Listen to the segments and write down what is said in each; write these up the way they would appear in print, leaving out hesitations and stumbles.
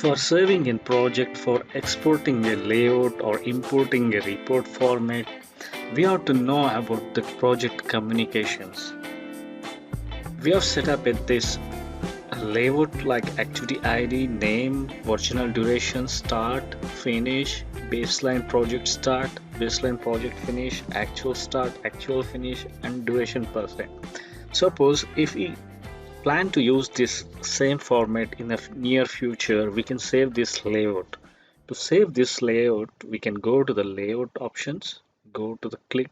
For saving a project, for exporting a layout or importing a report format, we have to know about the project communications. We have set up this layout like activity ID, name, original duration, start, finish, baseline project start, baseline project finish, actual start, actual finish, and duration percent. Suppose if we plan to use this same format in the near future, we can save this layout. To save this layout, we can go to the layout options, go to the click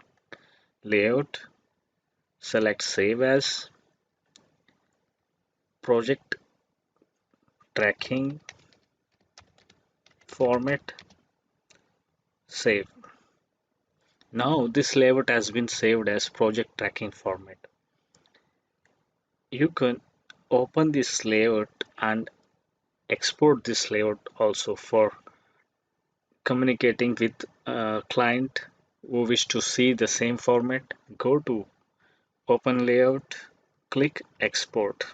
layout, select save as, project tracking format, save. Now this layout has been saved as project tracking format. You can open this layout and export this layout also for communicating with a client who wish to see the same format. Go to open layout, click export.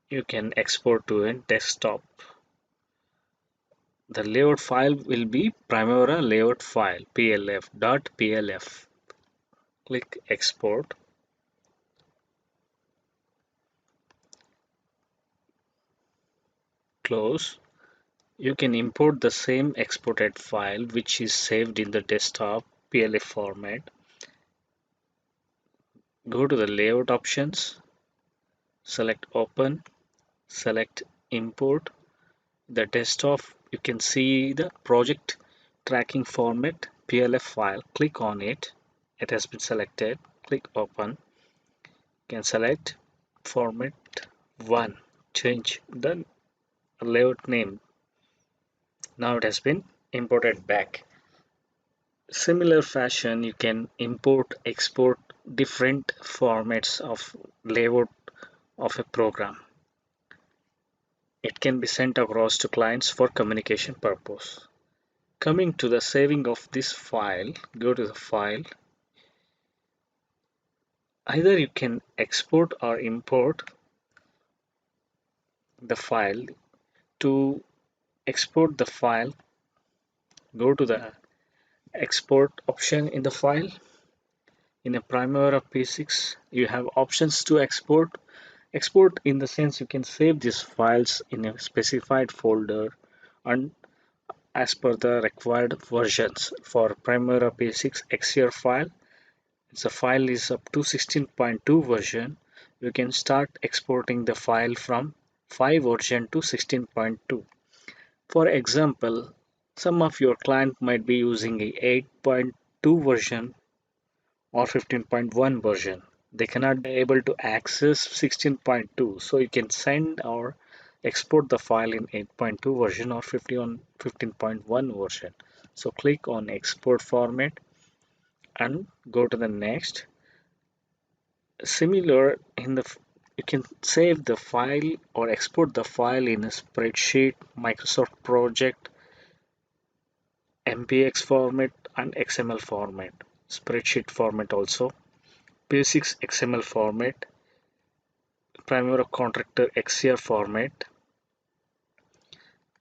You can export to a desktop. The layout file will be Primavera layout file plf.plf. Click export. Close. You can import the same exported file which is saved in the desktop PLF format. Go to the layout options, select open, select import. The desktop, you can see the project tracking format PLF file. Click on it. It has been selected. Click open. You can select format 1. Change the layout name. Now it has been imported back. Similar fashion, you can import, export different formats of layout of a program. It can be sent across to clients for communication purpose. Coming to the saving of this file, go to the file. Either you can export or import the file. To export the file, go to the export option in the file. In a Primavera P6, you have options to export. Export in the sense you can save these files in a specified folder and as per the required versions. For Primavera P6 XR file, if the file is up to 16.2 version, you can start exporting the file from 5 version to 16.2. For example, some of your client might be using a 8.2 version or 15.1 version. They cannot be able to access 16.2, so you can send or export the file in 8.2 version or 15.1 version. So click on export format and go to the next. Similar in the you can save the file or export the file in a spreadsheet, Microsoft Project, MPX format and XML format. Spreadsheet format also, P6 XML format, Primavera Contractor XCR format.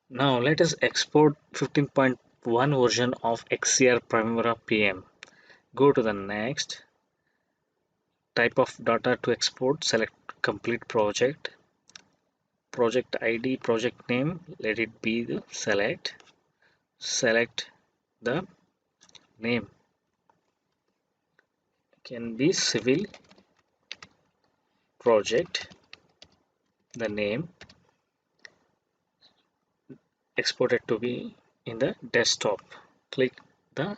Now let us export 15.1 version of XCR Primavera PM. Go to the next. Type of data to export, select complete project. Project ID, project name, let it be the select. Select the name. Can be civil project, the name. Export it to be in the desktop. Click the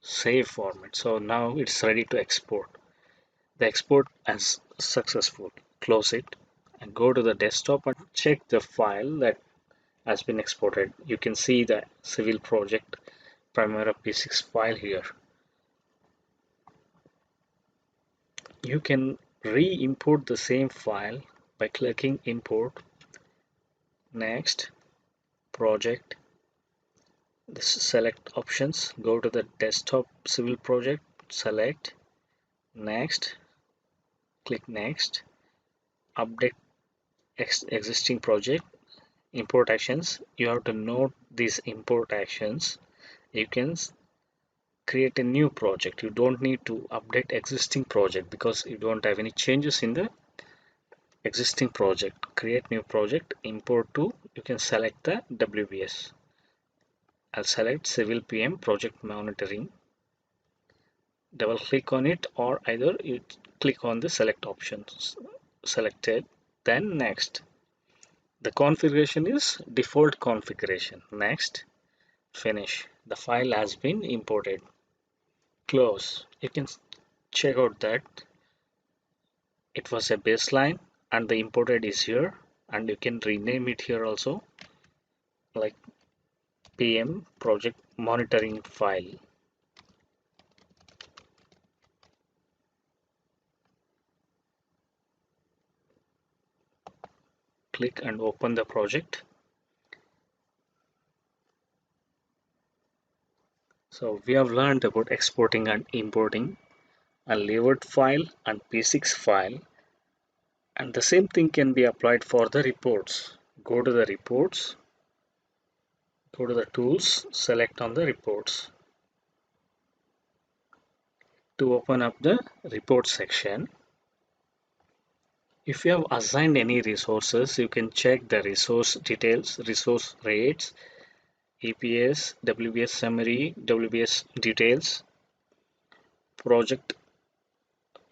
save format. So now it's ready to export. The export is successful. Close it and go to the desktop and check the file that has been exported. You can see the civil project Primavera P6 file here. You can re-import the same file by clicking import, next, project, select options, go to the desktop civil project, select, next, click next, update existing project, import actions. You have to note these import actions. You can create a new project. You don't need to update existing project because you don't have any changes in the existing project. Create new project, import to, you can select the WBS. I'll select Civil PM project monitoring. Double click on it, or either you click on the select options selected, then next. The configuration is default configuration. Next, finish. The file has been imported. Close. You can check out that it was a baseline and the imported is here, and you can rename it here also, like PM project monitoring file. Click and open the project. So we have learned about exporting and importing a layout file and P6 file, and the same thing can be applied for the reports. Go to the reports, go to the tools, select on the reports. To open up the report section, if you have assigned any resources, you can check the resource details, resource rates, EPS, WBS summary, WBS details, project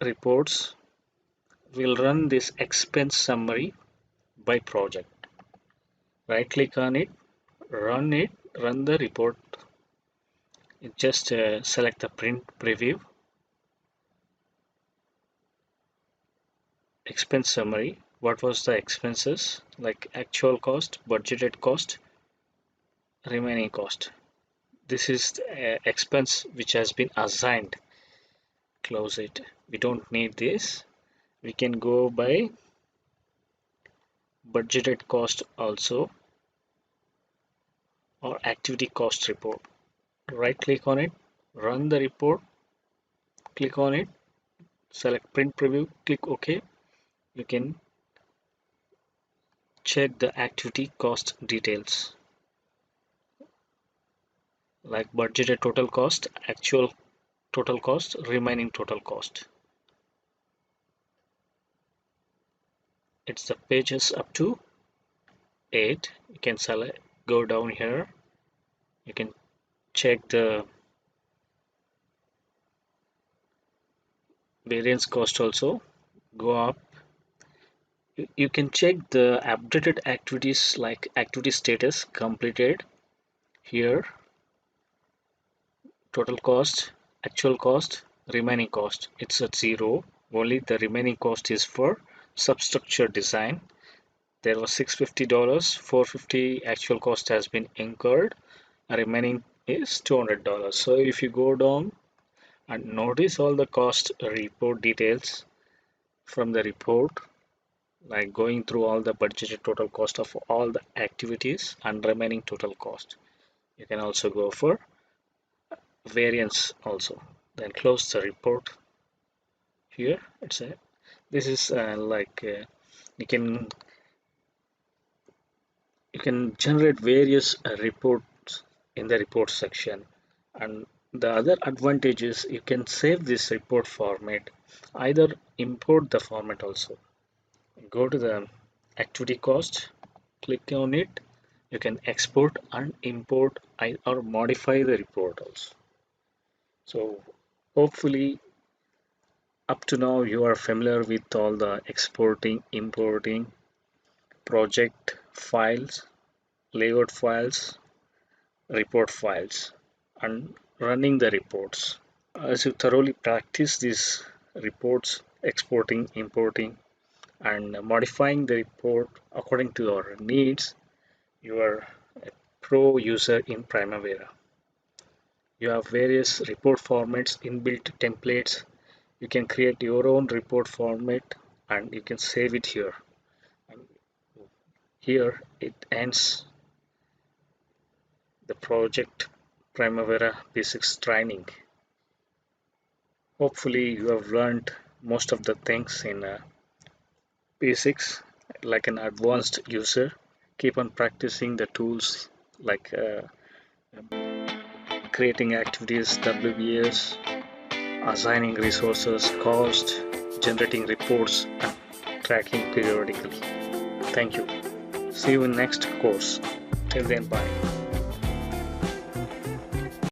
reports. We'll run this expense summary by project. Right click on it, run the report. Just select the print preview. Expense summary. What was the expenses? Like actual cost, budgeted cost, remaining cost. This is the expense which has been assigned. Close it. We don't need this. We can go by budgeted cost also, or activity cost report. Right click on it, run the report, click on it, select print preview, click OK. You can check the activity cost details, like budgeted total cost, actual total cost, remaining total cost. It's the pages up to 8. You can select, go down here. You can check the variance cost also. Go up. You can check the updated activities, like activity status completed here, total cost, actual cost, remaining cost. It's at 0. Only the remaining cost is for substructure design. There was $650, 450 actual cost has been incurred, remaining is $200. So if you go down and notice all the cost report details from the report, like going through all the budgeted total cost of all the activities and remaining total cost. You can also go for variance also. Then close the report. Here it's a, this is you can generate various reports in the report section. And the other advantage is you can save this report format, either import the format also. Go to the activity cost, click on it. You can export and import or modify the report also. So hopefully up to now you are familiar with all the exporting, importing, project files, layout files, report files, and running the reports. As you thoroughly practice these reports, exporting, importing, and modifying the report according to your needs, you are a pro user in Primavera. You have various report formats, inbuilt templates. You can create your own report format and you can save it here. And here it ends the project Primavera Basics training. Hopefully you have learned most of the things in P6. like an advanced user. Keep on practicing the tools like creating activities, WBS, assigning resources, cost, generating reports, and tracking periodically. Thank you. See you in next course. Till then, bye.